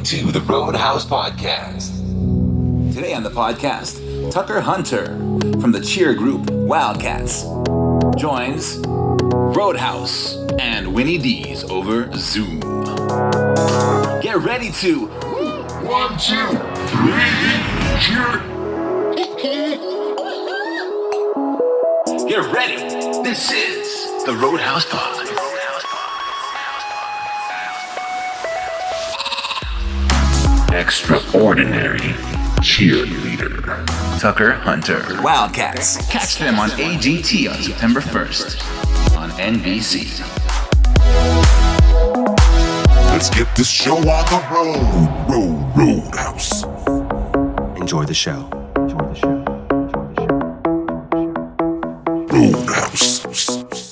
to the Roadhouz Podcast. Today on the podcast, Tucker Hunter from the cheer group Wildcats joins Roadhouz and Winnydeez over Zoom. Get ready to 1, 2, 3, cheer. get ready. This is the Roadhouz Pod. Extraordinary cheerleader. Tucker Hunter. Wildcats. Catch them on AGT on September 1st on NBC. Let's get this show on the road. Roadhouse. Enjoy the show. Roadhouse.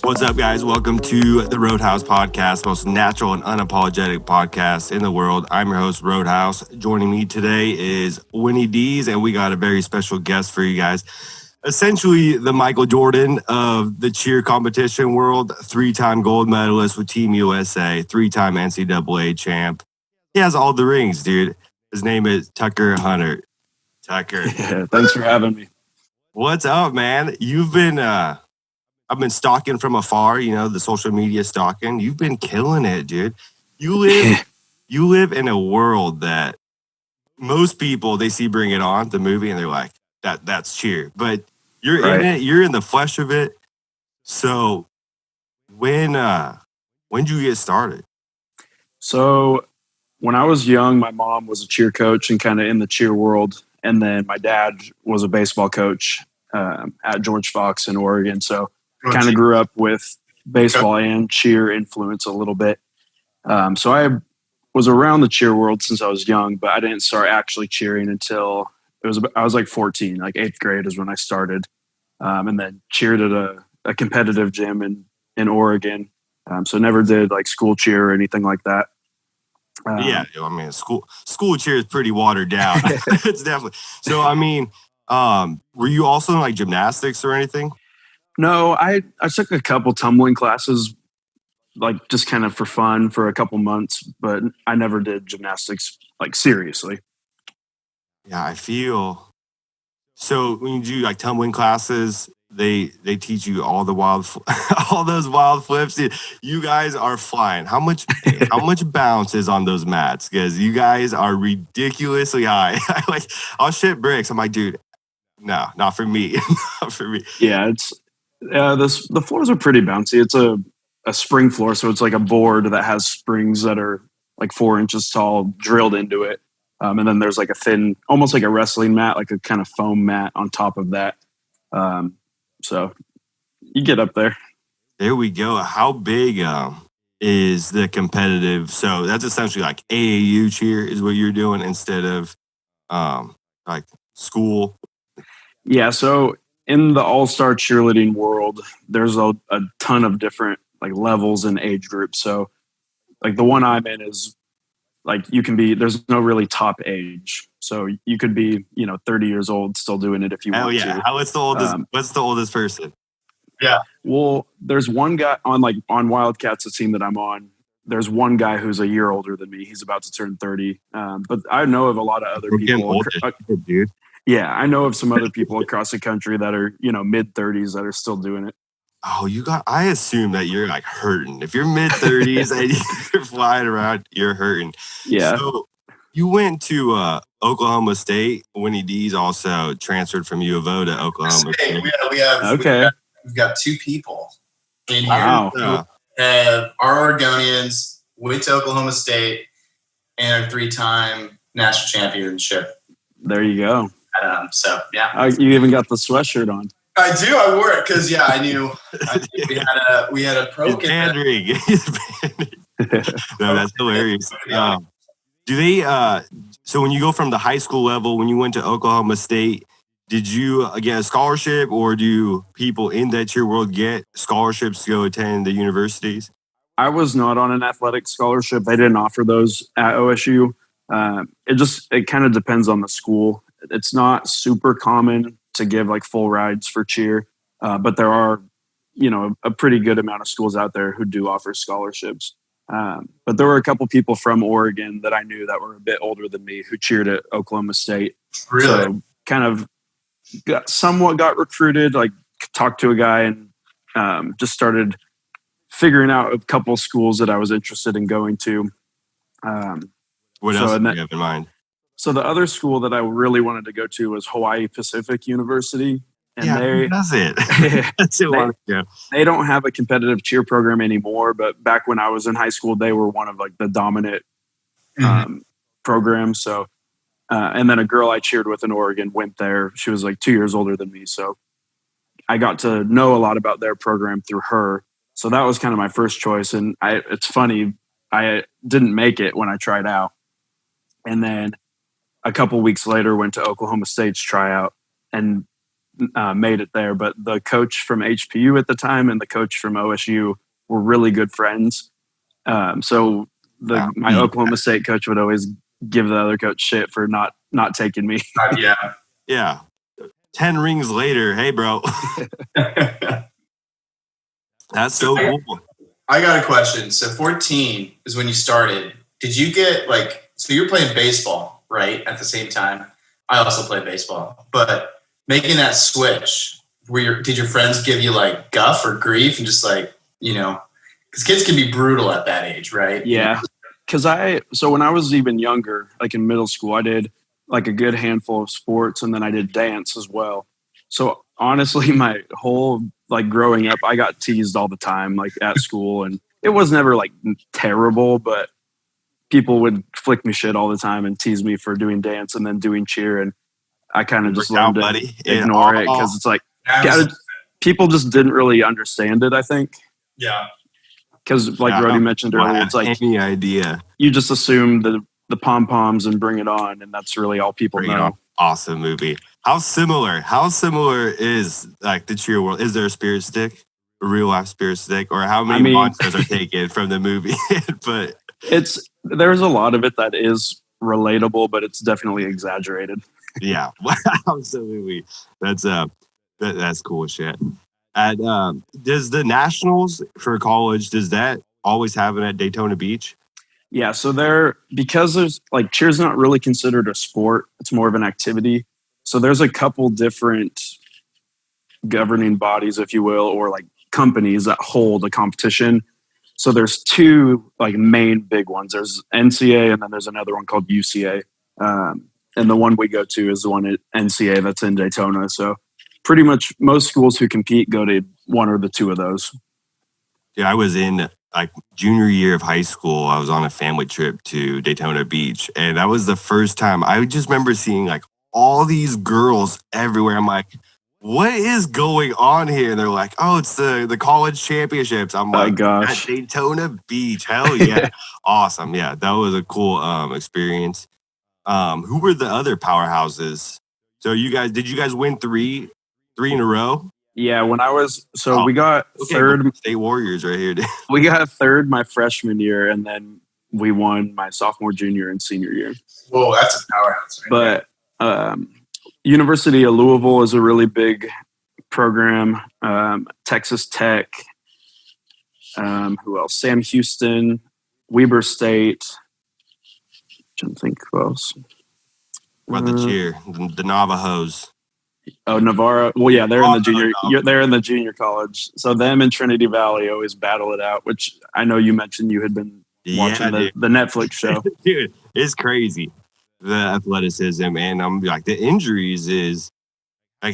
What's up, guys? Welcome to the Roadhouz Podcast, most natural and unapologetic podcast in the world. I'm your host, Roadhouz. Joining me today is Winnydeez, and we got a very special guest for you guys. Essentially, the Michael Jordan of the cheer competition world, 3-time gold medalist with Team USA, 3-time NCAA champ. He has all the rings, dude. His name is Tucker Hunter. Tucker. Yeah, thanks for having me. What's up, man? You've been, I've been stalking from afar, you know, the social media stalking. You've been killing it, dude. You live in a world that most people, they see Bring It On, the movie, and they're like, that's cheer. But you're Right. in it, you're in the flesh of it. So when did you get started? So when I was young, my mom was a cheer coach and kind of in the cheer world. And then my dad was a baseball coach at George Fox in Oregon. So kind of grew up with baseball and cheer influence a little bit. So I was around the cheer world since I was young, but I didn't start actually cheering until I was like 14, like 8th grade is when I started. And then cheered at a competitive gym in Oregon. So never did like school cheer or anything like that. Yeah, I mean, school cheer is pretty watered down. It's definitely. So, I mean, were you also in like gymnastics or anything? No, I took a couple tumbling classes, like just kind of for fun for a couple months, but I never did gymnastics like seriously. Yeah, I feel. So when you do like tumbling classes, they teach you all the all those wild flips. Dude, you guys are flying. How much bounce is on those mats? Because you guys are ridiculously high. Like, I'll shit bricks. I'm like, dude, no, not for me. Not for me. Yeah, it's the floors are pretty bouncy. It's a spring floor, so it's like a board that has springs that are like 4 inches tall drilled into it. And then there's like a thin, almost like a wrestling mat, like a kind of foam mat on top of that. So you get up there. There we go. How big is the competitive? So that's essentially like AAU cheer is what you're doing instead of like school. Yeah, so in the all-star cheerleading world, there's a ton of different like levels and age groups. So like the one I'm in is like there's no really top age. So you could be, 30 years old still doing it if you want to. What's the oldest person? Yeah. Well, there's one guy on Wildcats, the team that I'm on. There's one guy who's a year older than me. He's about to turn 30. But I know of a lot of other people. Dude. Yeah, I know of some other people across the country that are, mid 30s that are still doing it. Oh, I assume that you're like hurting. If you're mid 30s and you're flying around, you're hurting. Yeah. So you went to Oklahoma State. Winnydeez also transferred from U of O to Oklahoma State. We've got 2 people in here. Wow. Our Oregonians went to Oklahoma State and are 3-time national championship. There you go. So yeah, you even got the sweatshirt on. I do. I wore it because I knew we had a pro. Pandering. No, that's hilarious. Do they? So when you go from the high school level, when you went to Oklahoma State, did you get a scholarship, or do people in that cheer world get scholarships to go attend the universities? I was not on an athletic scholarship. They didn't offer those at OSU. It kind of depends on the school. It's not super common to give like full rides for cheer, but there are, a pretty good amount of schools out there who do offer scholarships. But there were a couple people from Oregon that I knew that were a bit older than me who cheered at Oklahoma State. Really? So kind of somewhat got recruited, like talked to a guy and just started figuring out a couple schools that I was interested in going to. What else do you have in mind? So the other school that I really wanted to go to was Hawaii Pacific University. And who does it? That's it. They don't have a competitive cheer program anymore, but back when I was in high school, they were one of like the dominant programs. So, and then a girl I cheered with in Oregon went there. She was like 2 years older than me. So I got to know a lot about their program through her. So that was kind of my first choice. And it's funny, I didn't make it when I tried out. And then a couple weeks later went to Oklahoma State's tryout and made it there. But the coach from HPU at the time and the coach from OSU were really good friends. So my Oklahoma State coach would always give the other coach shit for not taking me. Yeah. 10 rings later, hey, bro. That's so cool. I got a question. So 14 is when you started. Did you get so you're playing baseball, right? At the same time. I also play baseball, but making that switch, did your friends give you like guff or grief and just because kids can be brutal at that age, right? Yeah. So when I was even younger, like in middle school, I did like a good handful of sports and then I did dance as well. So honestly, my whole growing up, I got teased all the time, like at school, and it was never like terrible, but people would flick me shit all the time and tease me for doing dance and then doing cheer. And I kind of just learned to ignore it because it's like people just didn't really understand it, I think. Yeah. Because Rody mentioned earlier, it's like any idea. You just assume the pom-poms and bring it on, and that's really all people know. Awesome movie. How similar is like the cheer world? Is there a spirit stick? A real life spirit stick? Or how many monsters are taken from the movie? But there's a lot of it that is relatable, but it's definitely exaggerated. Yeah, absolutely. That's cool shit. And does the nationals for college, does that always happen at Daytona Beach? Yeah, so because there's cheer's not really considered a sport, it's more of an activity. So there's a couple different governing bodies, if you will, or companies that hold a competition. So there's two main big ones. There's NCAA and then there's another one called UCA. And the one we go to is the one at NCAA that's in Daytona. So pretty much most schools who compete go to one or the two of those. Yeah, I was in junior year of high school. I was on a family trip to Daytona Beach, and that was the first time. I just remember seeing all these girls everywhere. I'm like, what is going on here? And they're like, oh, it's the college championships. I'm like, gosh. At Daytona Beach. Hell yeah. Awesome. Yeah, that was a cool experience. Who were the other powerhouses? So did you guys win three in a row? Yeah, when I was we got third. State Warriors right here. Dude. We got third my freshman year, and then we won my sophomore, junior, and senior year. Whoa, that's a powerhouse, right? But University of Louisville is a really big program. Texas Tech. Who else? Sam Houston, Weber State. Trying to think who else. What about the cheer? The Navajos. Oh, Navarro. Well, yeah, they're in the junior. They're in the junior college. So them and Trinity Valley always battle it out. Which I know you mentioned you had been watching the Netflix show. Dude, it's crazy, the athleticism, and I'm like the injuries is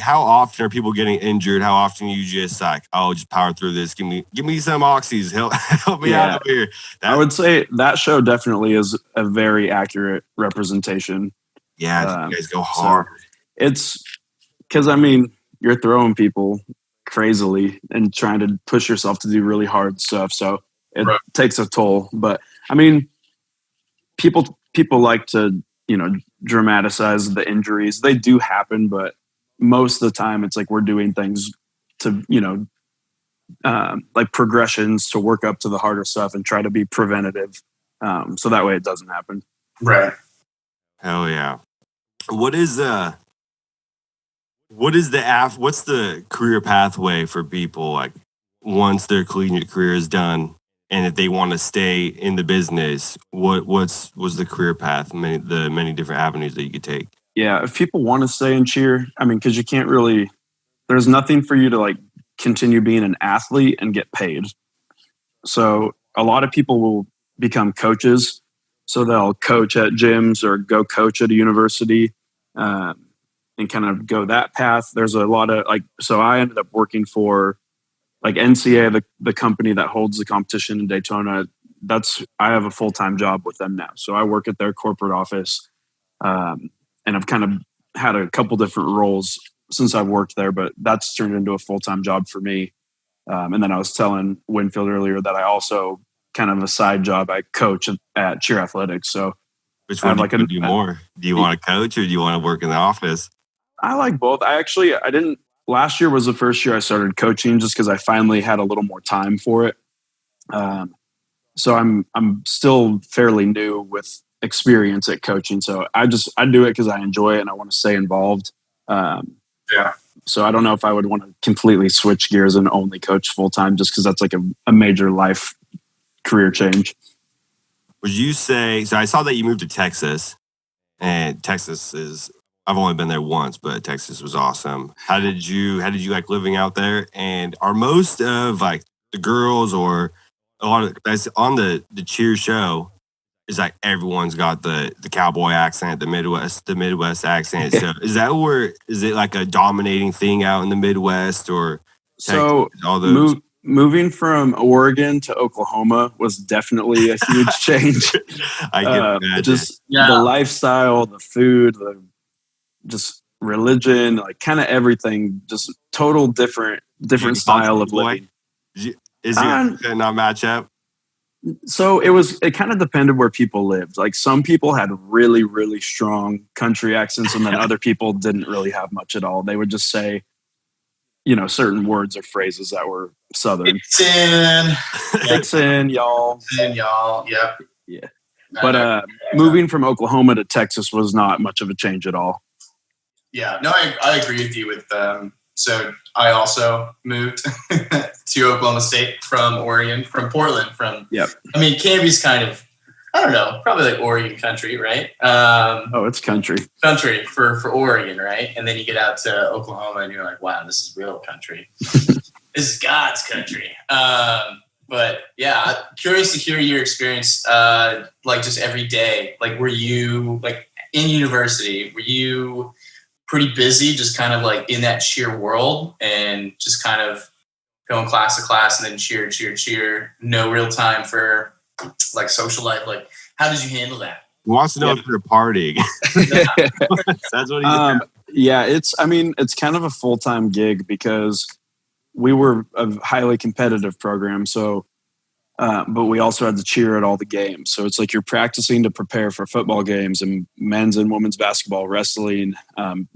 how often are people getting injured? How often you just just power through this. Give me some oxys. Help me out over here. I would say that show definitely is a very accurate representation. Yeah, you guys go hard. So it's. Because, you're throwing people crazily and trying to push yourself to do really hard stuff. So it takes a toll. But, people like to, dramatize the injuries. They do happen, but most of the time it's we're doing things to, progressions to work up to the harder stuff and try to be preventative. So that way it doesn't happen. Right. Hell yeah. What's the career pathway for people once their collegiate career is done and if they want to stay in the business, was the career path, the many different avenues that you could take? Yeah, if people want to stay in cheer, I mean, because you can't really, there's nothing for you to like continue being an athlete and get paid. So a lot of people will become coaches. So they'll coach at gyms or go coach at a university and kind of go that path. There's a lot of like, so I ended up working for like NCAA, the company that holds the competition in Daytona. I have a full-time job with them now. So I work at their corporate office. And I've kind of had a couple different roles since I've worked there, but that's turned into a full-time job for me. And then I was telling Winfield earlier that I also kind of a side job. I coach at cheer athletics. So which one do you do more? Do you want to coach or do you want to work in the office? I like both. Last year was the first year I started coaching just because I finally had a little more time for it. So I'm still fairly new with experience at coaching. So I do it because I enjoy it and I want to stay involved. So I don't know if I would want to completely switch gears and only coach full time just because that's like a major life career change. Would you say, so I saw that you moved to Texas, and Texas I've only been there once, but Texas was awesome. How did you like living out there? And are most of like the girls or a lot of guys on the cheer show is like everyone's got the cowboy accent, the Midwest accent. So is it like a dominating thing out in the Midwest or Texas, so all those? Moving from Oregon to Oklahoma was definitely a huge change. I can imagine. The lifestyle, the food, just religion, like kind of everything, just total different style of living. Is it not match up? So it kind of depended where people lived. Like some people had really, really strong country accents and then other people didn't really have much at all. They would just say, certain words or phrases that were Southern. Dixon, y'all. Yep. Yeah. But moving from Oklahoma to Texas was not much of a change at all. Yeah, no, I agree with you with so I also moved to Oklahoma State from Oregon, from Portland, I mean, Canby's kind of, I don't know, probably like Oregon country, right? It's country. Country for Oregon, right? And then you get out to Oklahoma and you're like, wow, this is real country. This is God's country. But yeah, curious to hear your experience, like just every day. Like, were you like in university? Were you pretty busy, just kind of like in that cheer world and just kind of going class to class and then cheer? No real time for like social life. Like, how did you handle that? He wants to know if you're partying. That's what he's yeah, it's kind of a full-time gig because we were a highly competitive program. So, but we also had to cheer at all the games. So it's like you're practicing to prepare for football games and men's and women's basketball, wrestling,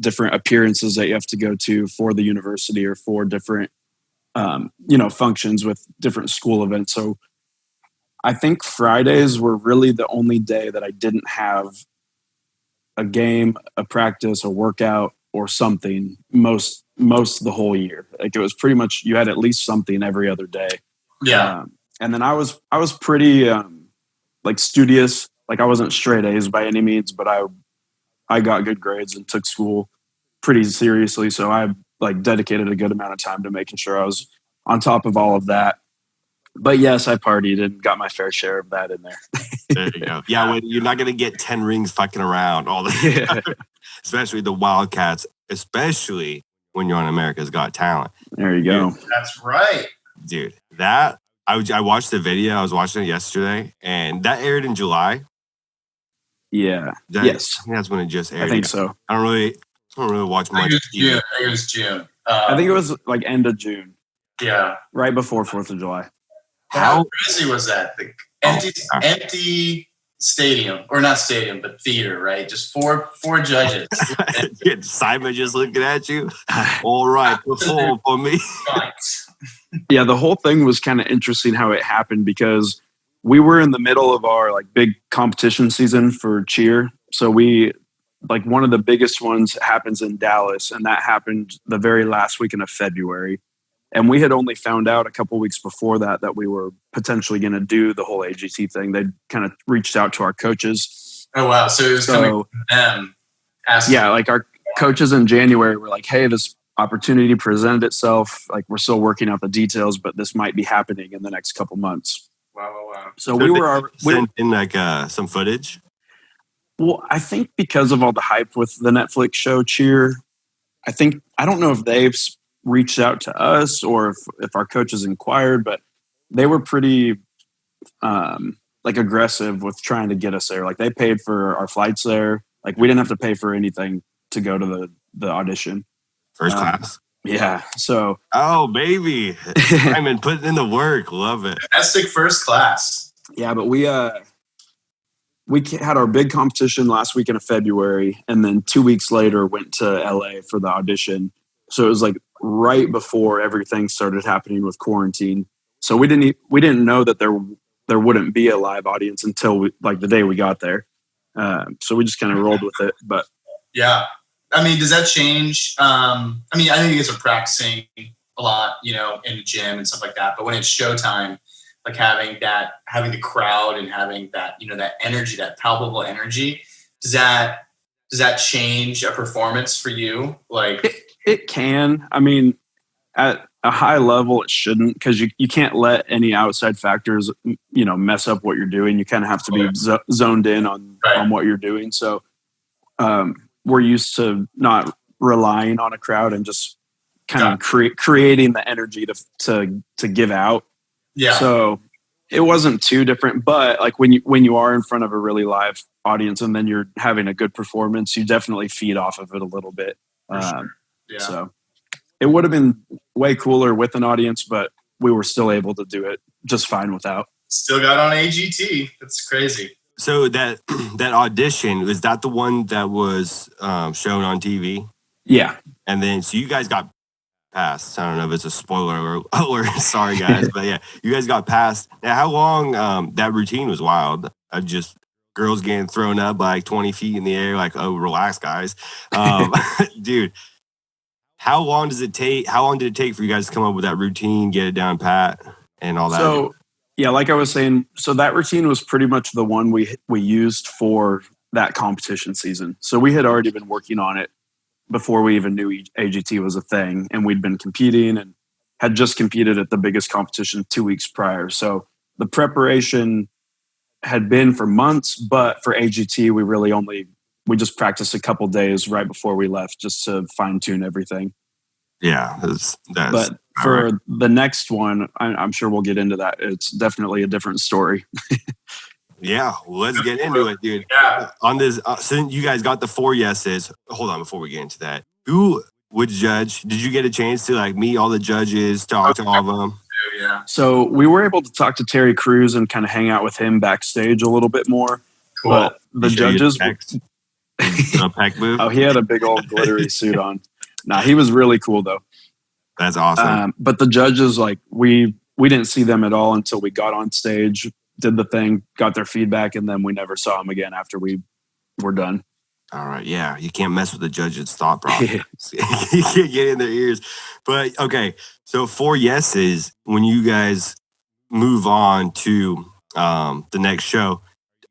different appearances that you have to go to for the university or for different, functions with different school events. So I think Fridays were really the only day that I didn't have a game, a practice, a workout, or something most of the whole year. Like it was pretty much you had at least something every other day. Yeah. And then I was pretty like studious. Like I wasn't straight A's by any means, but I got good grades and took school pretty seriously. So I like dedicated a good amount of time to making sure I was on top of all of that. But yes, I partied and got my fair share of that in there. There you go. Yeah, you're not going to get 10 rings fucking around all the time. Especially the Wildcats, especially when you're on America's Got Talent. There you go. Dude, that's right. Dude, that, I watched the video. I was watching it yesterday, and that aired in July. Yeah. Yes. I think that's when it just aired. I think so. I don't really watch much. I think it was June. I think it was like end of June. Yeah. Right before 4th of July. How crazy was that? The empty stadium, or not stadium, but theater, right? Just four judges. Simon just looking at you. All right, perform for me. Yeah, the whole thing was kind of interesting how it happened because we were in the middle of our like big competition season for cheer. So we like one of the biggest ones happens in Dallas, and that happened the very last weekend of February. And we had only found out a couple weeks before that we were potentially going to do the whole AGT thing. They kind of reached out to our coaches. Oh, wow. So it was coming from them asking. Yeah, like our coaches in January were like, hey, this opportunity presented itself. Like, we're still working out the details, but this might be happening in the next couple months. Wow. So we were in like some footage. Well, I think because of all the hype with the Netflix show Cheer, I don't know if they've reached out to us or if our coaches inquired, but they were pretty like aggressive with trying to get us there. Like, they paid for our flights there. Like, we didn't have to pay for anything to go to the audition. First class. Yeah. So. Oh, baby. I've been putting in the work. Love it. Domestic first class. Yeah, but we had our big competition last weekend of February, and then 2 weeks later went to LA for the audition. So it was like right before everything started happening with quarantine. So we didn't know that there wouldn't be a live audience until the day we got there. So we just kind of rolled with it. But yeah, I mean, does that change? I know you guys are practicing a lot, in the gym and stuff like that. But when it's showtime, like having the crowd and having that, that energy, that palpable energy, does that change a performance for you? Like it can. I mean, at a high level, it shouldn't, because you can't let any outside factors, mess up what you're doing. You kind of have to be zoned in on what you're doing. So we're used to not relying on a crowd and just kind of creating the energy to give out. Yeah. So it wasn't too different, but like when you are in front of a really live audience and then you're having a good performance, you definitely feed off of it a little bit. Sure. Yeah. So it would have been way cooler with an audience, but we were still able to do it just fine without. Still got on AGT. That's crazy. So that audition, was that the one that was shown on TV? Yeah. And then, so you guys got passed. I don't know if it's a spoiler or sorry guys, but yeah, you guys got passed. Now, how long that routine was wild? Just girls getting thrown up like 20 feet in the air, like, oh, relax, guys. Dude, how long did it take for you guys to come up with that routine, get it down pat, and all that? So, yeah, like I was saying, so that routine was pretty much the one we used for that competition season. So we had already been working on it before we even knew AGT was a thing, and we'd been competing and had just competed at the biggest competition 2 weeks prior. So the preparation had been for months, but for AGT, we just practiced a couple days right before we left just to fine tune everything. Yeah, but for the next one, I'm sure we'll get into that. It's definitely a different story. Yeah, let's get into it, dude. Yeah. On this, since you guys got the 4 yeses, hold on before we get into that. Who would judge? Did you get a chance to meet all the judges, talk to all of them? Yeah. So we were able to talk to Terry Crews and kind of hang out with him backstage a little bit more. Cool. But the judges, peck move. Oh, he had a big old glittery suit on. Nah, he was really cool though. That's awesome. But the judges, we didn't see them at all until we got on stage, did the thing, got their feedback, and then we never saw them again after we were done. All right, yeah, you can't mess with the judge's thought process. You can't get in their ears. But okay, so 4 yeses. When you guys move on to the next show,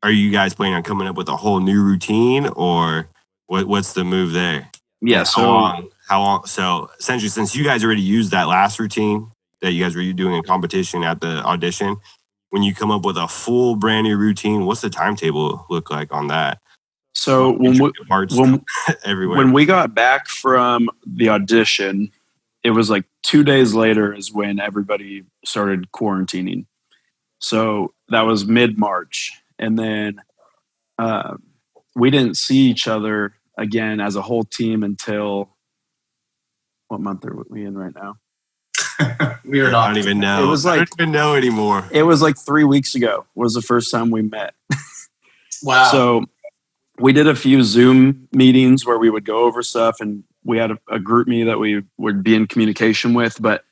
are you guys planning on coming up with a whole new routine, or what's the move there? Yeah. How long? So essentially, since you guys already used that last routine that you guys were doing in competition at the audition, when you come up with a full brand new routine, what's the timetable look like on that? So when we got back from the audition, it was like 2 days later is when everybody started quarantining. So that was mid-March. And then we didn't see each other again as a whole team until, what month are we in right now? We are not. I don't even know. It was I don't even know anymore. It was like 3 weeks ago was the first time we met. Wow. So we did a few Zoom meetings where we would go over stuff, and we had a group me that we would be in communication with. But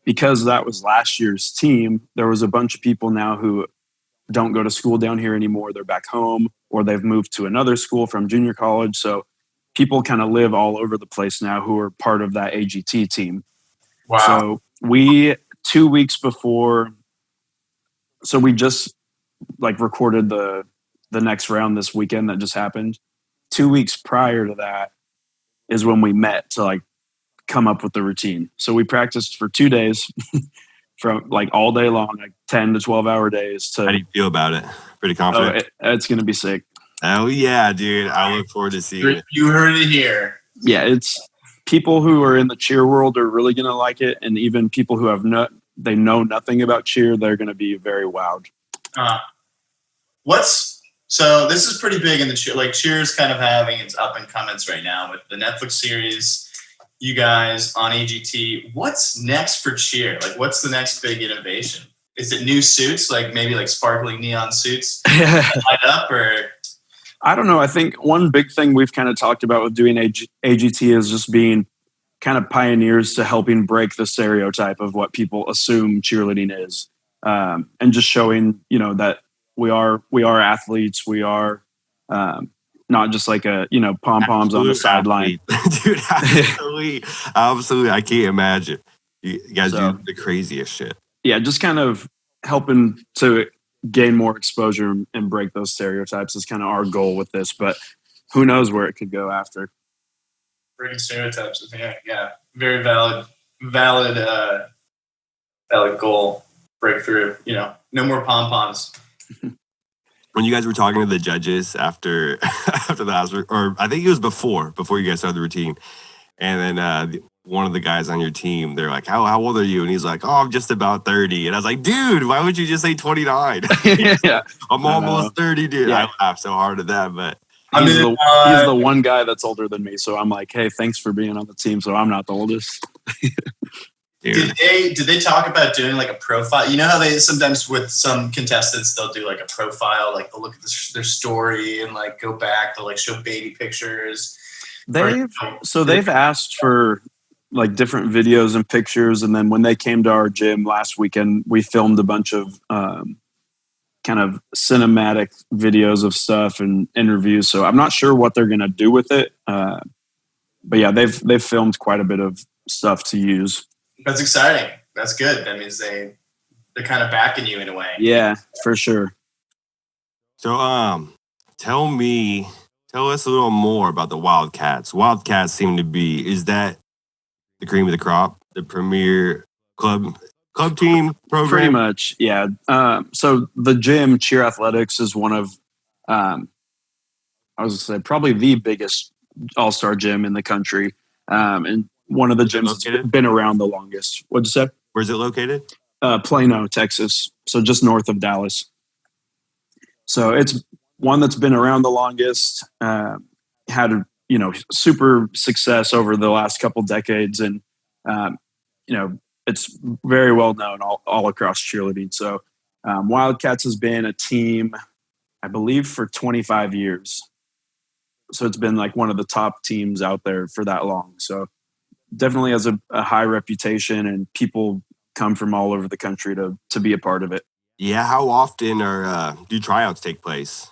because that was last year's team, there was a bunch of people now who don't go to school down here anymore. They're back home, or they've moved to another school from junior college. So people kind of live all over the place now who are part of that AGT team. Wow. So We 2 weeks before, so we just like recorded the next round this weekend that just happened. 2 weeks prior to that is when we met to like come up with the routine. So we practiced for 2 days from like all day long, like 10 to 12-hour days. How do you feel about it? Pretty confident? It's going to be sick. Oh, yeah, dude. I look forward to seeing it. You heard it here. Yeah, it's people who are in the cheer world are really going to like it. And even people who they know nothing about cheer, they're going to be very wowed. So this is pretty big in the cheer. Like cheer's kind of having its up and comings right now with the Netflix series. You guys on AGT. What's next for cheer? Like, what's the next big innovation? Is it new suits? Like maybe like sparkling neon suits light up, or? I don't know. I think one big thing we've kind of talked about with doing AGT is just being kind of pioneers to helping break the stereotype of what people assume cheerleading is, and just showing, that we are athletes. We are not just like pom-poms on the sideline. Dude, absolutely. I can't imagine. You guys do the craziest shit. Yeah, just kind of helping to gain more exposure and break those stereotypes is kind of our goal with this, but who knows where it could go after. Breaking stereotypes, yeah. Very valid goal. Breakthrough, no more pom-poms. When you guys were talking to the judges after the last, or I think it was before you guys started the routine, and then one of the guys on your team, they're like, how old are you? And he's like, oh, I'm just about 30. And I was like, dude, why would you just say 29? Yeah, I'm almost 30, dude. Yeah. I laughed so hard at that, but he's the one guy that's older than me. So I'm like, hey, thanks for being on the team. So I'm not the oldest. Did they talk about doing like a profile? You know how they sometimes with some contestants, they'll do like a profile, like they'll look at their story and like go back, they'll like show baby pictures. They've asked for like different videos and pictures. And then when they came to our gym last weekend, we filmed a bunch of kind of cinematic videos of stuff and interviews. So I'm not sure what they're going to do with it. But yeah, they've filmed quite a bit of stuff to use. That's exciting. That's good. That means they're kind of backing you in a way. Yeah, for sure. So, tell us a little more about the Wildcats. Wildcats seem to be, is that the cream of the crop, the premier club team program? Pretty much, yeah. So the gym, Cheer Athletics, is one of, I was going to say, probably the biggest all-star gym in the country. And one of the gyms that's been around the longest. What'd you say? Where's it located? Plano, Texas. So just north of Dallas. So it's one that's been around the longest, had, super success over the last couple decades. And, it's very well known all across cheerleading. So Wildcats has been a team, I believe, for 25 years. So it's been like one of the top teams out there for that long. So definitely has a high reputation, and people come from all over the country to be a part of it. Yeah, how often do tryouts take place?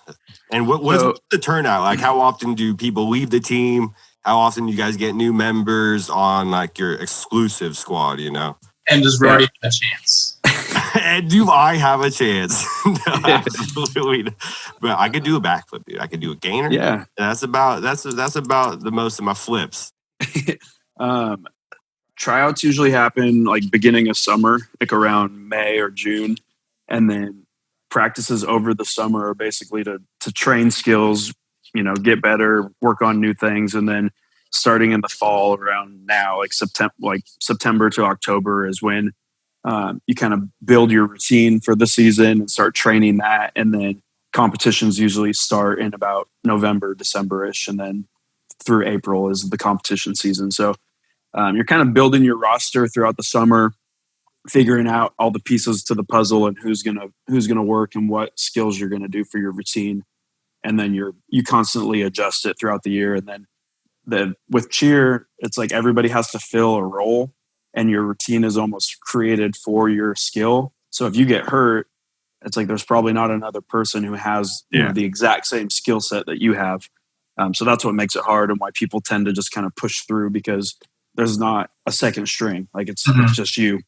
And what's the turnout? Like, how often do people leave the team? How often do you guys get new members on like your exclusive squad, And does Brody have a chance? And do I have a chance? No, absolutely. But I could do a backflip, dude. I could do a gainer. Yeah. That's about the most of my flips. Tryouts usually happen like beginning of summer, like around May or June. And then practices over the summer are basically to train skills, get better, work on new things. And then starting in the fall around now, like September to October is when you kind of build your routine for the season and start training that. And then competitions usually start in about November, December-ish. And then through April is the competition season. So you're kind of building your roster throughout the summer, figuring out all the pieces to the puzzle and who's gonna work and what skills you're gonna do for your routine, and then you constantly adjust it throughout the year. And then with cheer, it's like everybody has to fill a role, and your routine is almost created for your skill. So if you get hurt, it's like there's probably not another person who has the exact same skill set that you have. So that's what makes it hard, and why people tend to just kind of push through, because there's not a second string. Like it's just you.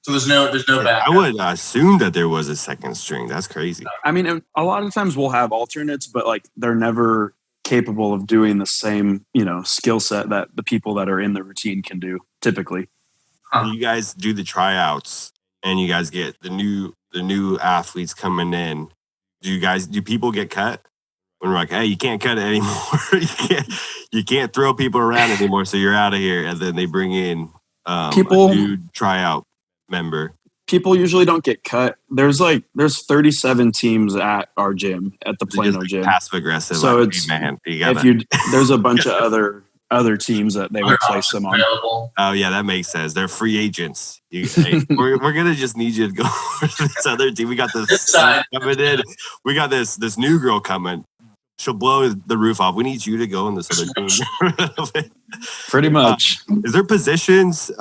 So there's no backup. I would assume that there was a second string. That's crazy. I mean, a lot of times we'll have alternates, but like they're never capable of doing the same, skill set that the people that are in the routine can do typically. When you guys do the tryouts and you guys get the new athletes coming in, do people get cut? When we're like, hey, you can't cut it anymore. you can't throw people around anymore, so you're out of here. And then they bring in a new tryout member. People usually don't get cut. There's 37 teams at our gym, at the Plano gym. Passive aggressive. So like, it's, hey, man, there's a bunch of other teams that they would place them on. Oh yeah, that makes sense. They're free agents. We're gonna just need you to go to this other team. We got this side coming in. We got this new girl coming. She'll blow the roof off. We need you to go in this other team. Pretty much. Is there positions,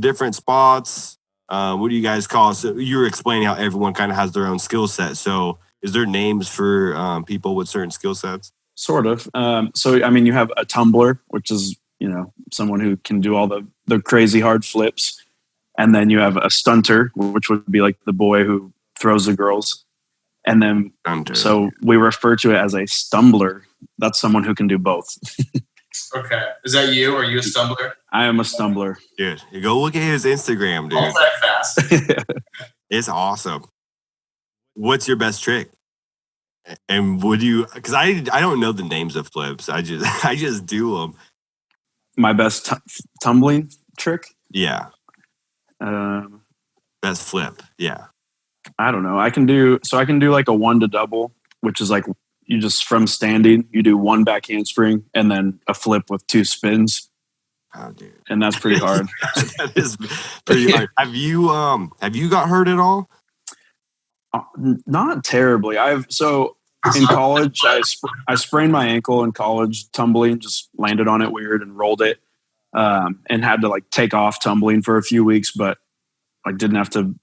different spots? What do you guys call? So you were explaining how everyone kind of has their own skill set. So is there names for people with certain skill sets? Sort of. So, I mean, you have a tumbler, which is, someone who can do all the crazy hard flips. And then you have a stunter, which would be like the boy who throws the girls. And then, so we refer to it as a stumbler. That's someone who can do both. Okay. Is that you? Are you a stumbler? I am a stumbler. Dude, you go look at his Instagram, dude. All that fast. It's awesome. What's your best trick? And would you, because I don't know the names of flips. I just do them. My best tumbling trick? Yeah. Best flip. Yeah. I don't know. I can do like a 1 to double, which is like you just from standing, you do 1 back handspring and then a flip with 2 spins. Oh, dude. And that's pretty hard. That is pretty hard. Have you got hurt at all? Not terribly. In college, I sprained my ankle in college tumbling, just landed on it weird and rolled it, and had to like take off tumbling for a few weeks, but like didn't have to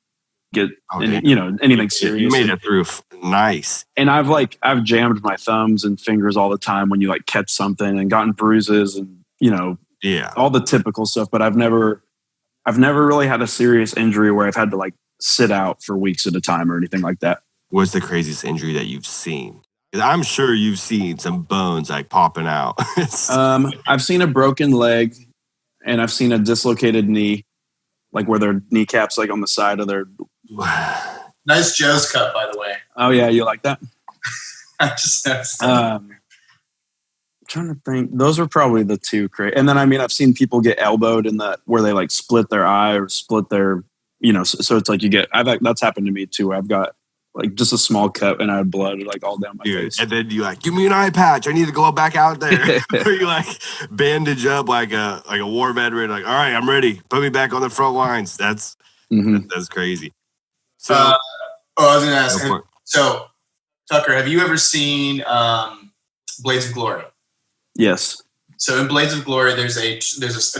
get anything serious. You made it through. Nice. And I've jammed my thumbs and fingers all the time when you like catch something and gotten bruises and all the typical stuff. But I've never really had a serious injury where I've had to like sit out for weeks at a time or anything like that. What's the craziest injury that you've seen? Because I'm sure you've seen some bones like popping out. I've seen a broken leg and I've seen a dislocated knee, like where their kneecaps like on the side of their. Nice Joe's cut, by the way. Oh yeah, you like that? I just I'm trying to think. Those are probably the two crazy. And then I've seen people get elbowed in that where they like split their eye or split their, so it's like that's happened to me too. I've got like just a small cut and I had blood like all down my face. And then you like, give me an eye patch. I need to go back out there. Or you like bandage up like a war veteran. Like, all right, I'm ready. Put me back on the front lines. That's crazy. So, I was going to ask. So, Tucker, have you ever seen Blades of Glory? Yes. So in Blades of Glory, there's a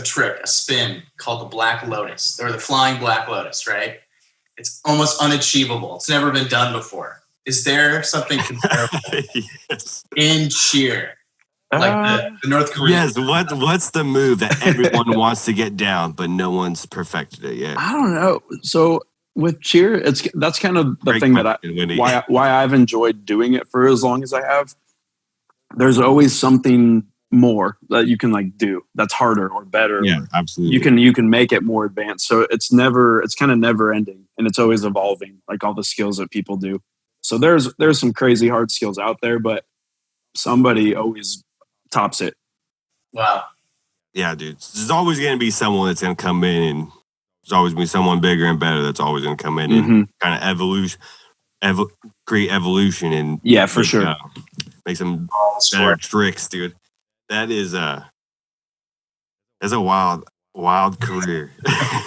trick, a spin called the Black Lotus, or the Flying Black Lotus, right? It's almost unachievable. It's never been done before. Is there something comparable in cheer? Like the North Korean? Yes. What's the move that everyone wants to get down, but no one's perfected it yet? I don't know. So with cheer, that's kind of the thing that why I've enjoyed doing it for as long as I have. There's always something more that you can like do that's harder or better. Yeah, absolutely. You can make it more advanced. So it's kind of never ending and it's always evolving, like all the skills that people do. So there's some crazy hard skills out there, but somebody always tops it. Wow. Yeah, dude. There's always going to be someone that's going to come in, and there's always going to be someone bigger and better that's always going to come in and kind of create evolution and for sure. Make some better tricks, dude. That's a wild career.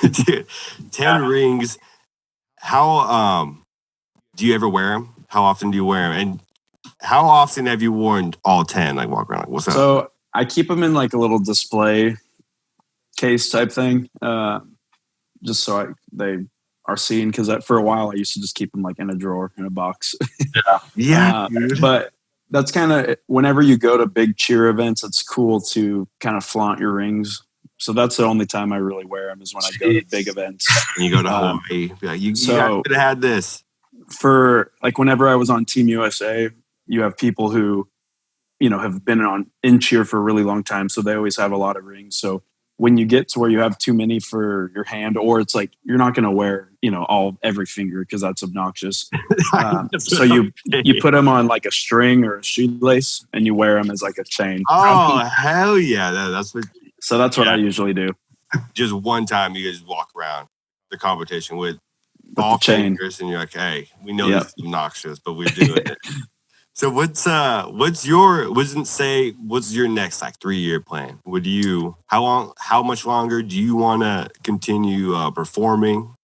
Dude, 10 rings. How do you ever wear them? How often do you wear them? And how often have you worn all 10? Like walk around, like, what's up? So I keep them in like a little display case type thing, just so they are seen. Because for a while I used to just keep them like in a drawer in a box. But that's kind of whenever you go to big cheer events, it's cool to kind of flaunt your rings So that's the only time I really wear them is when I go to big events. And you go to Hawaii. Like, you guys could have had this. For like whenever I was on Team USA, you have people who, have been in cheer for a really long time. So they always have a lot of rings. So when you get to where you have too many for your hand, or it's like you're not going to wear, every finger because that's obnoxious. So you put them on like a string or a shoelace, and you wear them as like a chain. Oh, hell yeah! That's what I usually do. Just one time, you just walk around the competition with all fingers, and you're like, "Hey, we know this is obnoxious, but we're doing it." So what's your next like 3-year plan? How much longer do you want to continue performing?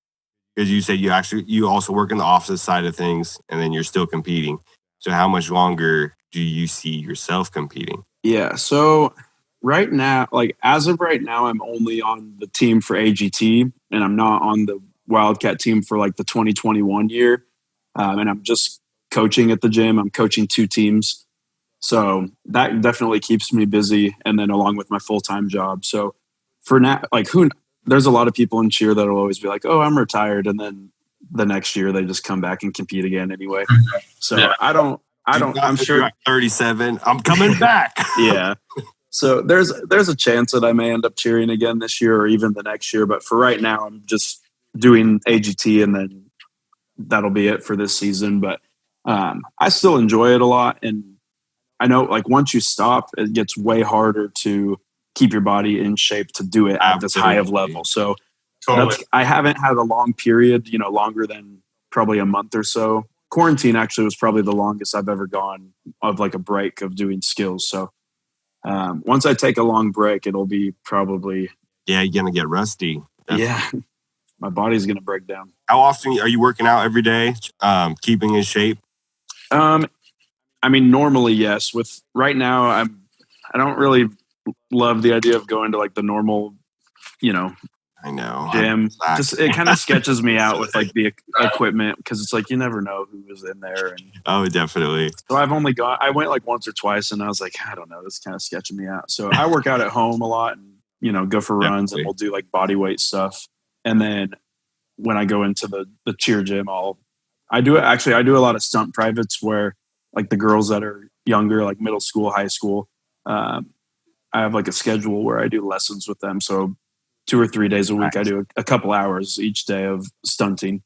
Because you said you also work in the office side of things, and then you're still competing. So how much longer do you see yourself competing? Yeah. So right now, like as of right now, I'm only on the team for AGT, and I'm not on the Wildcat team for like the 2021 year. And I'm just coaching at the gym. I'm coaching 2 teams. So that definitely keeps me busy. And then along with my full-time job. So for now, like there's a lot of people in cheer that will always be like, oh, I'm retired. And then the next year they just come back and compete again anyway. So yeah. I'm sure you're 37. I'm coming back. Yeah. So there's a chance that I may end up cheering again this year or even the next year. But for right now, I'm just doing AGT and then that'll be it for this season. But I still enjoy it a lot. And I know like once you stop, it gets way harder to keep your body in shape to do it at this high of level. So I haven't had a long period, longer than probably a month or so. Quarantine actually was probably the longest I've ever gone of like a break of doing skills. So once I take a long break, it'll be probably. Yeah, you're going to get rusty. Yeah. My body's going to break down. How often are you working out every day, keeping in shape? I mean, normally, yes. With right now, I don't really love the idea of going to like the normal, I know gym. Just it kind of sketches me out with like the equipment because it's like you never know who was in there. And oh, definitely. So I went like once or twice, and I was like, I don't know, this is kind of sketching me out. So I work out at home a lot, and go for runs, and we'll do like body weight stuff. And then when I go into the cheer gym, I do a lot of stunt privates where like the girls that are younger, like middle school, high school, I have like a schedule where I do lessons with them. So 2 or 3 days a week, I do a couple hours each day of stunting.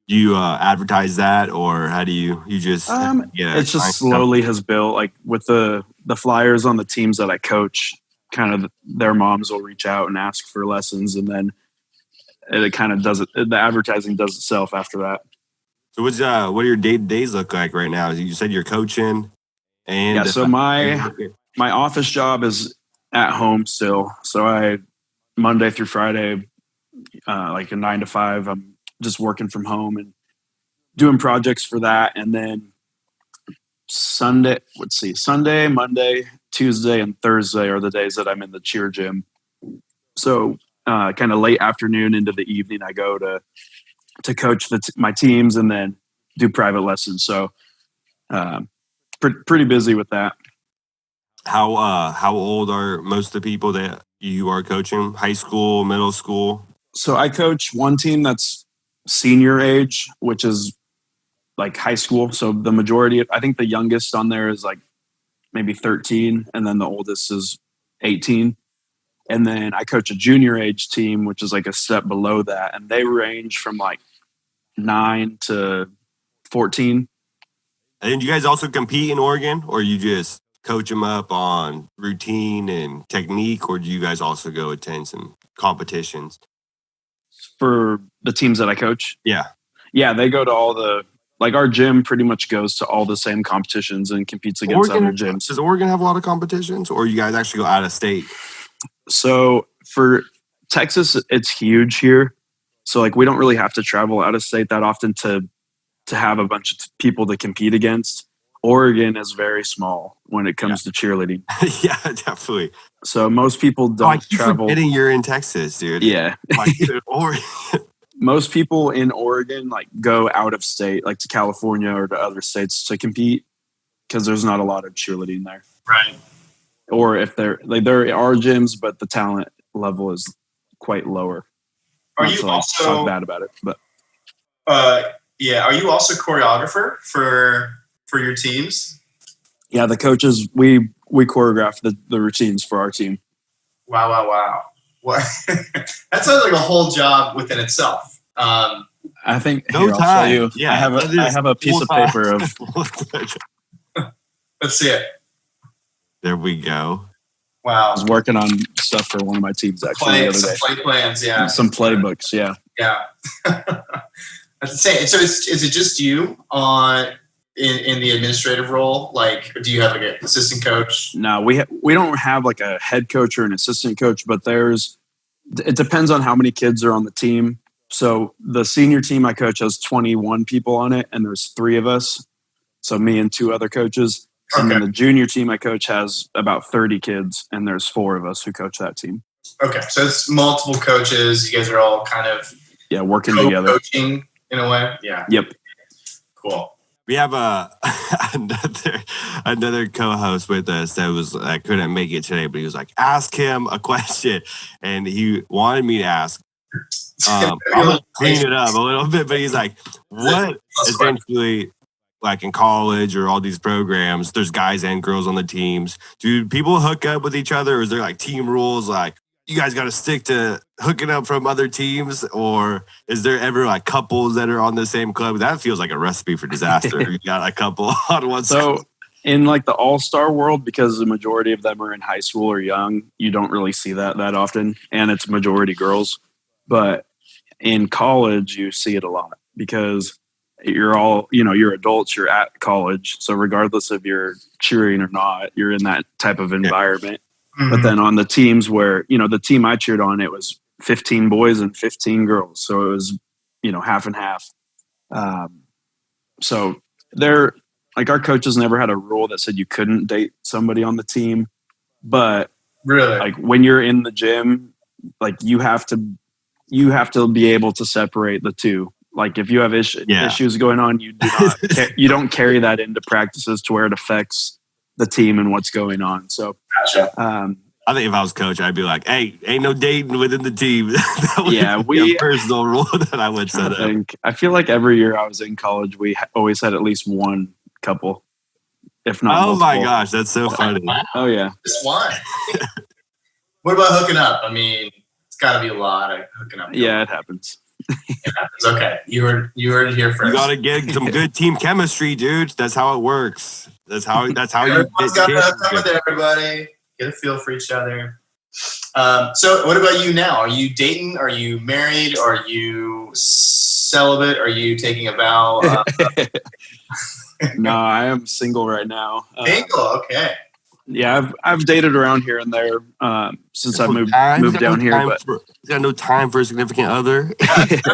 Do you advertise that, or how do you just? It's just slowly has built like with the flyers on the teams that I coach. Kind of their moms will reach out and ask for lessons, and then it kind of does it. The advertising does itself after that. So what do your days look like right now? You said you're coaching, and yeah. So my office job is at home still. So I Monday through Friday, like a 9 to 5, I'm just working from home and doing projects for that, and then Sunday, Monday, Tuesday, and Thursday are the days that I'm in the cheer gym. So kind of late afternoon into the evening, I go to coach my teams and then do private lessons. So pretty busy with that. How old are most of the people that you are coaching? High school, middle school? So I coach one team that's senior age, which is like high school. So the majority, I think the youngest on there is like maybe 13, and then the oldest is 18. And then I coach a junior age team, which is like a step below that. And they range from like 9 to 14. And you guys also compete in Oregon, or you just coach them up on routine and technique, or do you guys also go attend some competitions? For the teams that I coach? Yeah. Yeah, they go to all the, like our gym pretty much goes to all the same competitions and competes against other gyms. Does Oregon have a lot of competitions, or you guys actually go out of state? So for Texas, it's huge here. So like we don't really have to travel out of state that often to have a bunch of people to compete against. Oregon is very small when it comes to cheerleading. Yeah, definitely. So most people don't travel. Forgetting you're in Texas, dude. Yeah. Oregon. Most people in Oregon like go out of state, like to California or to other states to compete because there's not a lot of cheerleading there. Right. Or if there are gyms, but the talent level is quite lower. Are Not you to, like, also talk bad about it? But yeah, are you also choreographer for your teams? yeah, the coaches we choreograph the routines for our team. Wow. What? That sounds like a whole job within itself. I think No here, time. I'll show you. Yeah, I have a piece of paper of. Let's see it. There we go. Wow. I was working on stuff for one of my teams actually the other Some day. play plans, yeah. Some playbooks, yeah. Yeah. That's insane. So is it just you in the administrative role? Like, or do you have like an assistant coach? No, we don't have like a head coach or an assistant coach, but it depends on how many kids are on the team. So the senior team I coach has 21 people on it, and there's 3 of us. So me and 2 other coaches. And then the junior team I coach has about 30 kids, and there's 4 of us who coach that team. Okay, so it's multiple coaches. You guys are all kind of working together, coaching in a way. Yeah. Yep. Cool. We have another co-host with us that couldn't make it today, but he was like, ask him a question, and he wanted me to ask. I'm gonna clean it up a little bit, but he's like, what essentially, like in college or all these programs, there's guys and girls on the teams. Do people hook up with each other, or is there like team rules, like you guys got to stick to hooking up from other teams, or is there ever like couples that are on the same club? That feels like a recipe for disaster. You got a couple on one side. So in like the all-star world, because the majority of them are in high school or young, you don't really see that often, and it's majority girls. But in college, you see it a lot because you're all, you're adults, you're at college. So regardless if you're cheering or not, you're in that type of environment. Mm-hmm. But then on the teams where, the team I cheered on, it was 15 boys and 15 girls. So it was, half and half. So they're like, our coaches never had a rule that said you couldn't date somebody on the team. But really, like when you're in the gym, like you have to be able to separate the two. Like if you have issues going on, you don't carry that into practices to where it affects the team and what's going on. So, I think if I was coach, I'd be like, "Hey, ain't no dating within the team." That would be a personal rule that I would set up. I feel like every year I was in college, we always had at least one couple, if not. Oh multiple. my gosh, that's so funny! Oh yeah, just one. What about hooking up? I mean, it's got to be a lot of hooking up. Yeah, it happens. It happens. Okay, you heard it here first. You got to get some good team chemistry, dude. That's how it works. That's how you get. Everyone's got to hook up with everybody. Get a feel for each other. So what about you now? Are you dating? Are you married? Are you celibate? Are you taking a vow? No, I am single right now. Single, okay. Yeah, I've dated around here and there since I moved down here. But he's got no time for a significant other.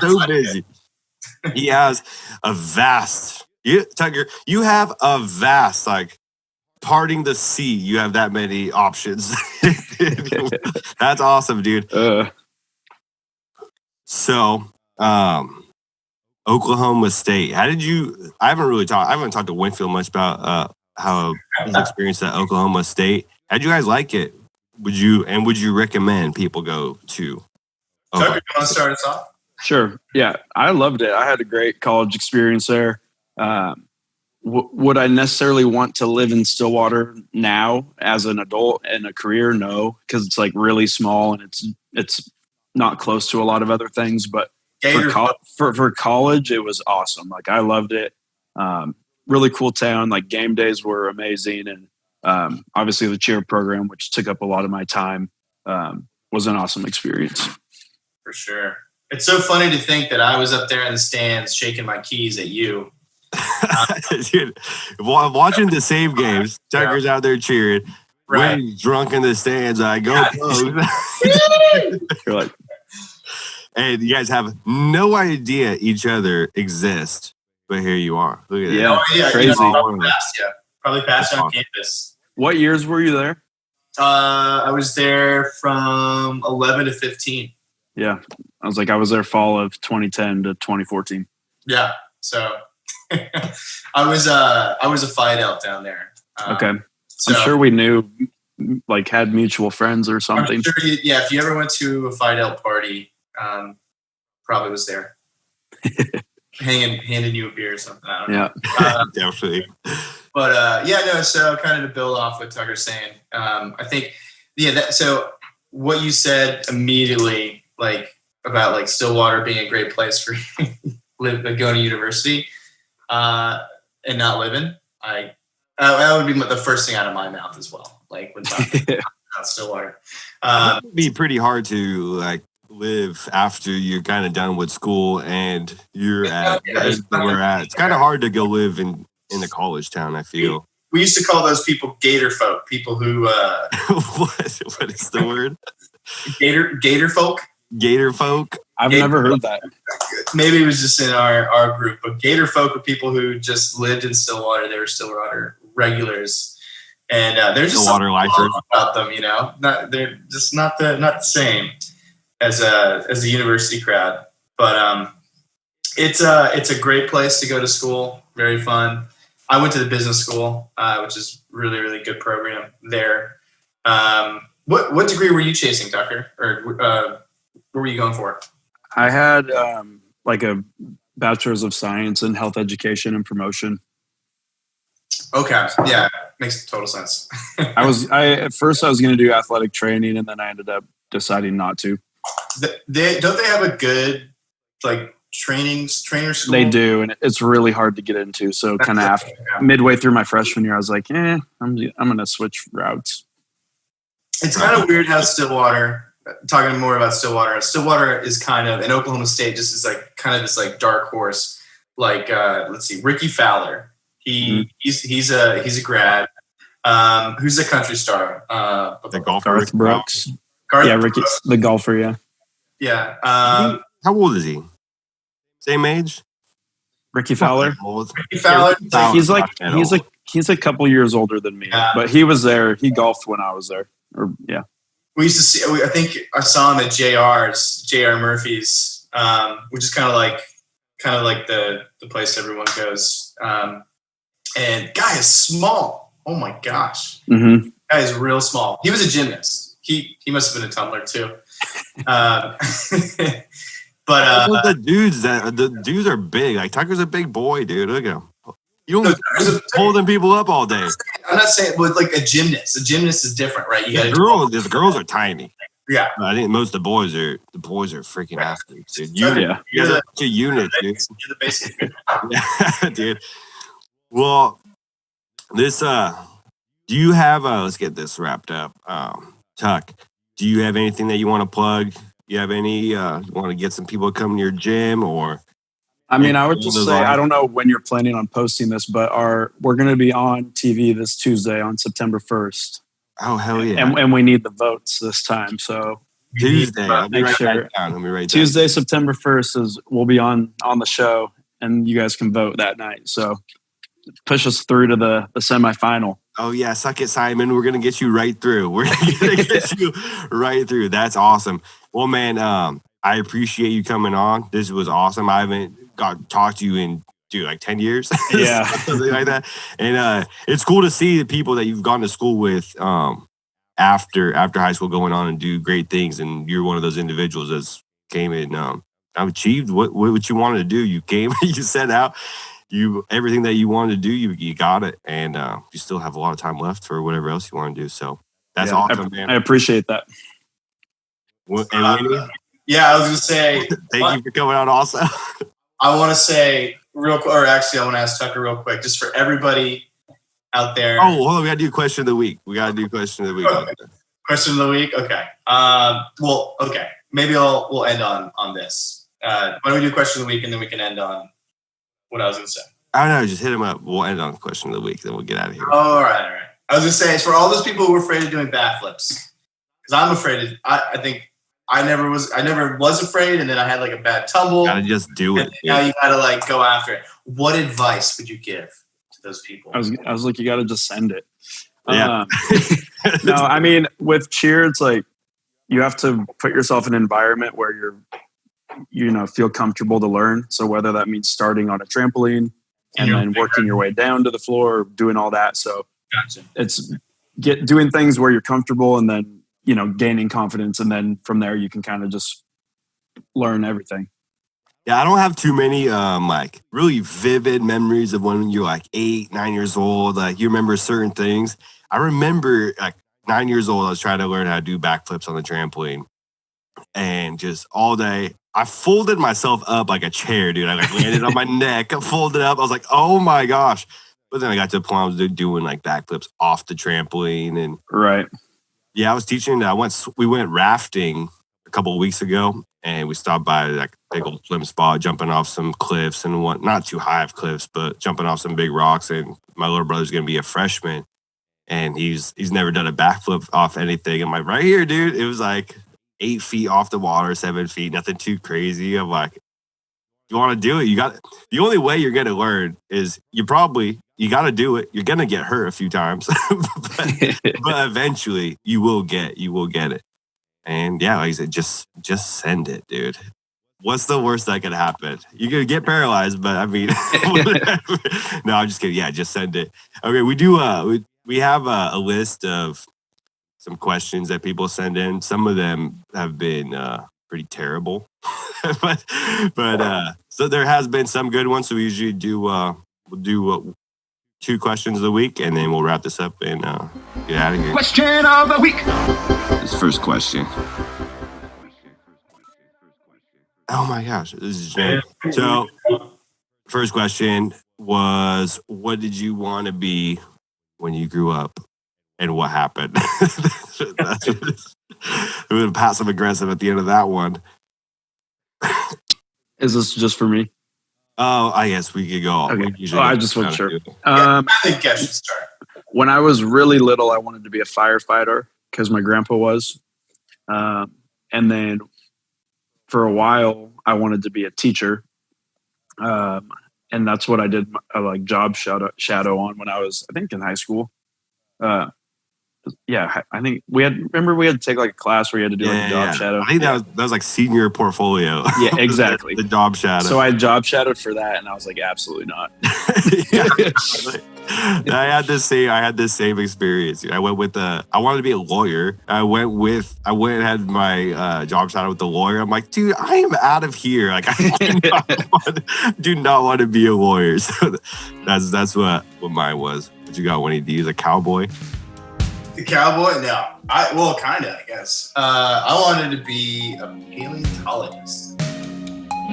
So busy. He has a vast. Tucker, you have a vast parting the sea. You have that many options. That's awesome, dude. So, Oklahoma State. How did you? I haven't talked to Winfield much about how his experience at Oklahoma State. How'd you guys like it? Would you recommend people go to? Tucker, you want to start us off? Sure. Yeah, I loved it. I had a great college experience there. Would I necessarily want to live in Stillwater now as an adult and a career? No, because it's like really small and it's not close to a lot of other things. But for college, it was awesome. Like I loved it. Really cool town. Like game days were amazing, and obviously the cheer program, which took up a lot of my time, was an awesome experience. For sure. It's so funny to think that I was up there in the stands shaking my keys at you. Dude, watching the same games, Tucker's out there cheering. Right. We're drunk in the stands. I go, You're like, and you guys have no idea each other exist, but here you are. Look at that. Yeah, crazy. Probably passed on campus. What years were you there? I was there from 11 to 15. Yeah, I was there fall of 2010 to 2014. Yeah, so I was a fight out down there. Okay, so I'm sure we knew like had mutual friends or something. I'm sure if you ever went to a Phi Delta party, probably was there. handing you a beer or something. I don't know. Definitely. But so kind of to build off what Tucker's saying, I think, so what you said immediately, like about like Stillwater being a great place for going to university and not living, that would be the first thing out of my mouth as well. Like when talking about Stillwater, it would be pretty hard to like live after you're kind of done with school and you're at where we're at. It's kind of hard to go live in the college town, I feel. We used to call those people gator folk, people who what is the word? Gator folk? Gator folk? I've never heard that. Maybe it was just in our group, but gator folk were people who just lived in Stillwater. They were Stillwater regulars. And there's just Stillwater lifers about them, they're just not the same as a university crowd. But it's a great place to go to school. Very fun. I went to the business school, which is really, really good program there. What degree were you chasing, Tucker? Or what were you going for? I had like a bachelor's of science in health education and promotion. Okay. Yeah. Makes total sense. At first I was going to do athletic training, and then I ended up deciding not to. Don't they have a good like trainer school? They do, and it's really hard to get into. So kind of midway through my freshman year, I was like, I'm going to switch routes. It's kind of weird how Stillwater, talking more about Stillwater is kind of, in Oklahoma State, just is like kind of this like dark horse. Like let's see, Ricky Fowler. He's a grad. Who's a country star? The golfer. Garth Brooks. Ricky, Brooks. The golfer. Yeah. Yeah. How old is he? Same age? Ricky Fowler. Ricky Fowler. He's a couple years older than me, but he was there. He golfed when I was there. We used to see. I think I saw him at J.R. Murphy's, which is kind of like the place everyone goes. And guy is small. Oh my gosh. Mm-hmm. Guy is real small. He was a gymnast. He must have been a tumbler too. But the dudes are big. Like Tucker's a big boy, dude. Look at him. You don't holding people up all day. I'm not saying, but like a gymnast. A gymnast is different, right? The girls are tiny. Yeah. I think most of the boys are freaking athletes, dude. You're a unit, dude. You're the basic. Yeah, dude. Well, this do you have let's get this wrapped up. Tuck, do you have anything that you want to plug? You have any you want to get some people to come to your gym, or I mean, I would just say, I don't know when you're planning on posting this, but we're going to be on TV this Tuesday on September 1st. Oh, hell yeah. And we need the votes this time. So Tuesday. Tuesday, September 1st we'll be on the show, and you guys can vote that night. So push us through to the semifinal. Oh yeah. Suck it, Simon. We're going to get you right through. We're going to get you right through. That's awesome. Well, man, I appreciate you coming on. This was awesome. I haven't talked to you in like 10 years. Yeah. Something like that. And it's cool to see the people that you've gone to school with after high school going on and do great things. And you're one of those individuals that's came in achieved what you wanted to do. You came, you set out, everything that you wanted to do, you got it. And you still have a lot of time left for whatever else you want to do. So that's awesome, man. I appreciate that. And yeah, I was going to say. Thank you for coming out also. I want to say I want to ask Tucker real quick, just for everybody out there. Oh, well, we got to do question of the week. Okay. Question of the week. Okay. Okay. Maybe we'll end on this. Why don't we do question of the week, and then we can end on what I was going to say. I don't know. Just hit him up. We'll end on question of the week, then we'll get out of here. All right. I was going to say, it's for all those people who are afraid of doing backflips, because I'm afraid. I think I never was afraid, and then I had like a bad tumble. Gotta just do it. Now you gotta like go after it. What advice would you give to those people? I was like, you gotta just send it. Yeah. No, I mean, with cheer, it's like you have to put yourself in an environment where feel comfortable to learn. So whether that means starting on a trampoline and then working your way down to the floor, doing all that. So gotcha. It's doing things where you're comfortable, and then, gaining confidence. And then from there, you can kind of just learn everything. Yeah, I don't have too many like really vivid memories of when you're like 8, 9 years old. Like you remember certain things. I remember like 9 years old, I was trying to learn how to do backflips on the trampoline, and just all day I folded myself up like a chair, dude. I like landed on my neck, I folded up. I was like, oh my gosh. But then I got to the point I was doing like backflips off the trampoline, and Right. yeah, I was teaching. We went rafting a couple of weeks ago, and we stopped by like a big old swim spot, jumping off some cliffs and not too high of cliffs, but jumping off some big rocks. And my little brother's gonna be a freshman, and he's never done a backflip off anything. I'm like, right here, dude. It was like 8 feet off the water, 7 feet, nothing too crazy. I'm like, you want to do it? The only way you're gonna learn is you got to do it. You're going to get hurt a few times, but eventually you will get it. And yeah, like I said, just send it, dude. What's the worst that could happen? You're going to get paralyzed, but I mean, no, I'm just kidding. Yeah, just send it. Okay, we do, we have a list of some questions that people send in. Some of them have been pretty terrible, but so there has been some good ones. So we usually do, we'll do 2 questions of the week, and then we'll wrap this up and get out of here. Question of the week. This first question. Oh my gosh, this is Jay. So, first question was, what did you want to be when you grew up, and what happened? That's it was passive aggressive at the end of that one. Is this just for me? Oh, I guess we could go. Okay. I just wasn't sure. I think I should start. When I was really little, I wanted to be a firefighter because my grandpa was. And then for a while, I wanted to be a teacher. And that's what I did like job shadow on when I was, I think, in high school. Yeah, I think we had to take like a class where you had to do like a job shadow. I think that was like senior portportfolio. Yeah, exactly. the job shadow. So I job shadowed for that, and I was like, absolutely not. I had the same experience. I went with I wanted to be a lawyer. I went and had my job shadow with the lawyer. I'm like, dude, I am out of here. Like, I do not want to be a lawyer. So that's what mine was. What you got, Winnydeez? A cowboy? The cowboy? No. Kind of, I guess. I wanted to be a paleontologist.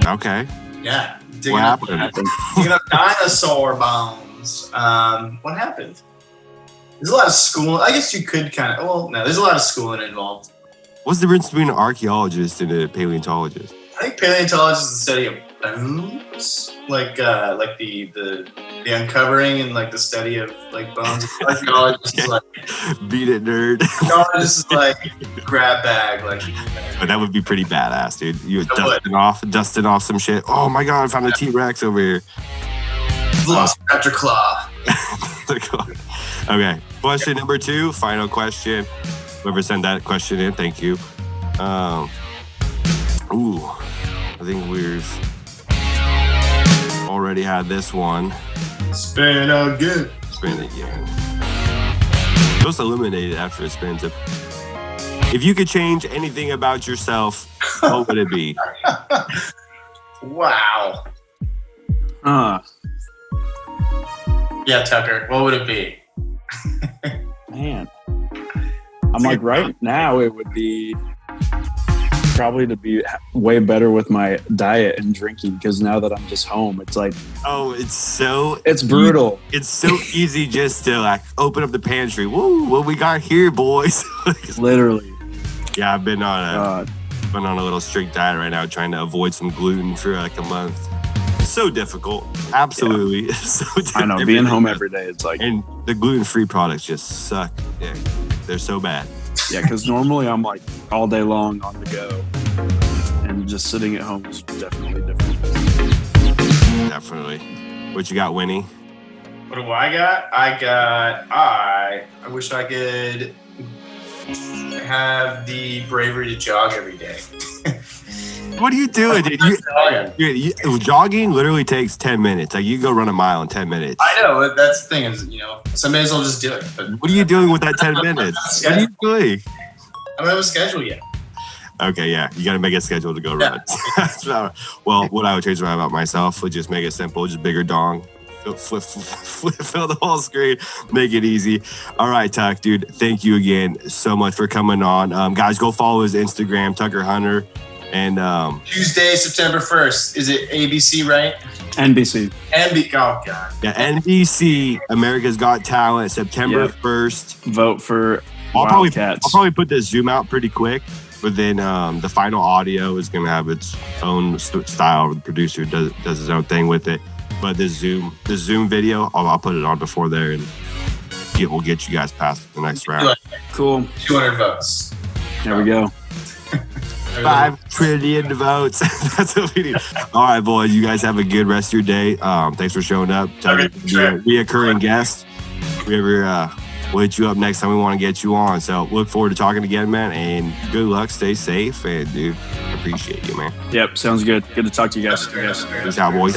Okay. Yeah. What happened? Digging up dinosaur bones. What happened? There's a lot of schooling. I guess you could kind of. Well, no, there's a lot of schooling involved. What's the difference between an archaeologist and a paleontologist? I think paleontologist is the study of bones, like the uncovering and like the study of like bones. Archaeologist is like beat it, nerd. Archaeologist is like grab bag, like. But that would be pretty badass, dude. You were dusting off some shit. Oh my god, I found a T-Rex over here. Velociraptor claw. Okay, question number 2, final question. Whoever sent that question in, thank you. I think we've already had this one. Spin again. Spin again. Just eliminate it after it spins. If you could change anything about yourself, what would it be? Wow. Yeah, Tucker, what would it be? Man. I'm like, right now it would be probably to be way better with my diet and drinking, because now that I'm just home, it's like, it's brutal. It's so easy just to like open up the pantry. Woo, what we got here, boys? Literally. Yeah, I've been on a little strict diet right now, trying to avoid some gluten for like a month. So difficult. Absolutely. Yeah. So difficult. I know, being home every day, it's like, and the gluten-free products just suck. Yeah, they're so bad. Yeah, because normally I'm like all day long on the go, and just sitting at home is definitely different. Definitely. What you got, Winnie? What do I got? I wish I could have the bravery to jog every day. What are you doing, dude? Jogging literally takes 10 minutes. Like, you go run a mile in 10 minutes. I know. That's the thing is, some days I'll just do it. But what are you doing with that 10 minutes? What are you doing? I don't have a schedule yet. Okay, yeah. You got to make a schedule to go run. Well, what I would change about myself would just make it simple. Just bigger dong. Fill the whole screen. Make it easy. All right, Tuck, dude. Thank you again so much for coming on. Guys, go follow his Instagram, Tucker Hunter. And Tuesday, September 1st. Is it ABC, right? NBC. Oh, God. Yeah, NBC, America's Got Talent, September 1st. Vote for I'll Wildcats. probably put the Zoom out pretty quick, but then the final audio is going to have its own style. The producer does his own thing with it. But the Zoom video, I'll put it on before there, and we'll get you guys past the next round. Cool. 200 votes. There we go. 5 trillion votes. That's what we need. All right, boys. You guys have a good rest of your day. Thanks for showing up. Reoccurring guest. We'll hit you up next time we want to get you on. So look forward to talking again, man. And good luck. Stay safe. And, dude, appreciate you, man. Yep. Sounds good. Good to talk to you guys. Peace out, boys.